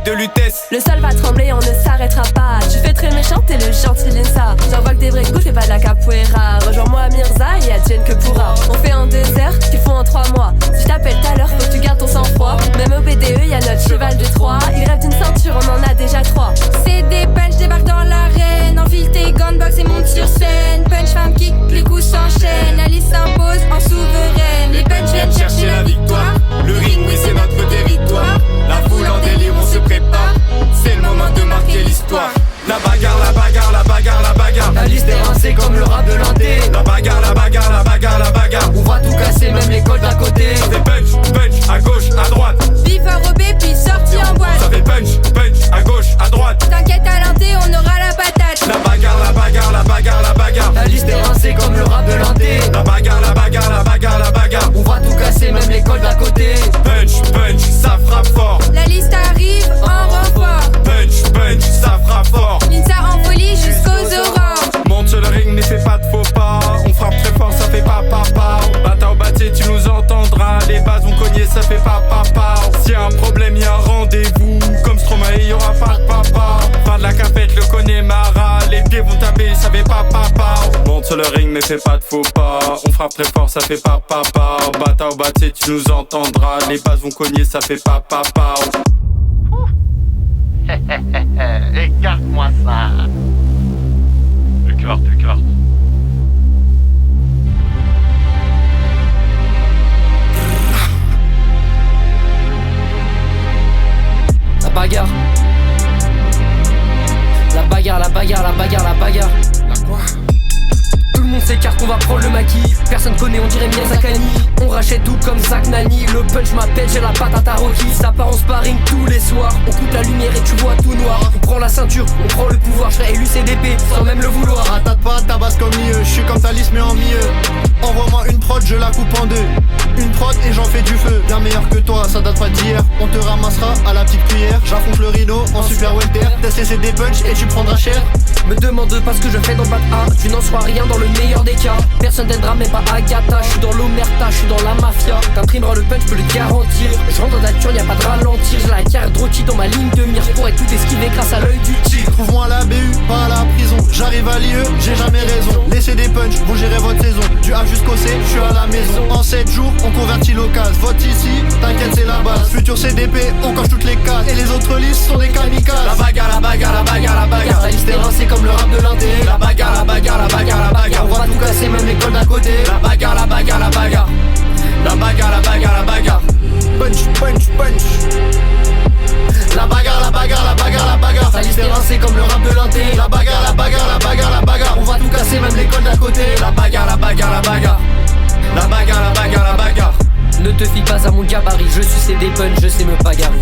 de Lutèce. Le sol va trembler, on ne s'arrêtera pas. Tu fais très méchant, t'es le gentil Linsa. J'envoie que des vrais coups, fais pas de la capoeira. Rejoins-moi Mirza et advienne que pourra. On fait en 2 heures, qu'ils font en 3 mois. Si je t'appelle tout à l'heure, faut que tu gardes ton sang-froid. Même au BDE, y'a notre cheval de Troie. Il rêve d'une ceinture, on en a déjà 3. C'est des punch, débarque dans l'arène. Enfile tes gants de boxe et monte sur scène. Punch, femme, kick, les coups s'enchaînent. Alice s'impose en souveraine. Les punch viennent chercher la victoire. Le ring, oui, c'est notre territoire. La foule en délire, on se prépare. C'est le moment de marquer l'histoire. La bagarre, la bagarre, la bagarre, la bagarre. La liste est rincée comme le rap de l'indé. La bagarre, la bagarre, la bagarre, la bagarre. On va tout casser, même l'école d'à côté. Ça fait punch, punch, à gauche, à droite. Vif enrobé puis sorti en boîte. Ça fait punch, punch, à gauche, à droite. T'inquiète à l'indé, on aura la patate. La bagarre, la bagarre, la bagarre, la bagarre. La liste est rincée comme le rap de l'indé. La bagarre, la bagarre, la bagarre, la bagarre. On va tout casser, même l'école d'à côté. Punch, punch, ça frappe fort. La liste arrive en renfort. Punch, punch, ça frappe fort. Linsa en folie jusqu'aux oranges. Monte sur le ring, mais fais pas de faux pas. On frappe très fort, ça fait pas papa. Bata au bâtier, tu nous entendras. Les bases vont cogner, ça fait pas papa. S'il y a un problème, y a un rendez-vous. Comme Stromae, y aura pas de papa. Fin de la cafette, le connaît Mara. Les pieds vont taper, ça fait pas papa. Monte sur le ring, mais fais pas de faux pas. On frappe très fort, ça fait pas papa. Bata au bâtier, tu nous entendras. Les bases vont cogner, ça fait pas papa. Écarte-moi ça. Écarte. La bagarre. La bagarre, la bagarre, la bagarre, la bagarre. La quoi? Tout le monde s'écarte, on va prendre le maquis. Personne connaît, on dirait Miyazakani. On rachète tout comme Zach Nani. Le punch m'appelle, j'ai la patate à Rocky. Ça part en sparring tous les soirs. On coupe la lumière et tu vois tout noir. On prend la ceinture, on prend le pouvoir. Je serai élu CDP sans même le vouloir. Ratate pas, tabasse comme mieux. Je suis comme ta liste mais en mieux. Envoie-moi une prod, je la coupe en 2. Une prod et j'en fais du feu. Bien meilleur que toi, ça date pas d'hier. On te ramassera à la petite cuillère. J'affronte le rhino en super welter. Teste des punch et tu prendras cher. Me demande pas ce que je fais dans le bac A. Tu n'en sauras rien dans le meilleur des cas. Personne t'aidera mais pas Agatha. Je suis dans l'omerta, je suis dans la mafia. T'imprimeras le punch, je peux le garantir. Je rentre dans la nature, y'a pas de ralentir. J'ai la carte Rocky dans ma ligne de mire. Je pourrais tout esquiver grâce à l'œil du tigre. Trouve-moi à la BU, pas à la prison. J'arrive à l'IE, j'ai jamais raison. Laissez des punch, vous gérez votre saison. Du A jusqu'au C, je suis à la maison. En 7 jours, on convertit l'occasion. Vote ici, t'inquiète c'est la base. Futur CDP, on coche toutes les cases. Et les autres listes sont des kamikazes. La bagarre, la bagarre, la bagarre, la bagarre. La liste est rincée comme le rap de l'indé. La bagarre, la bagarre, la bagarre, la bagarre. On va tout casser, même l'école d'à côté. La bagarre, la bagarre, la bagarre. La bagarre, la bagarre, la bagarre. Punch, punch, punch. La bagarre, la bagarre, la bagarre, la bagarre. La liste est rincée comme le rap de l'indé. La bagarre, la bagarre, la bagarre, la bagarre. On va tout casser, même l'école d'à côté. La bagarre, la bagarre, la bagarre. La bagarre, la bagarre, la bagarre. Ne te fie pas à mon gabarit, je suis des punch, je sais me bagarrer.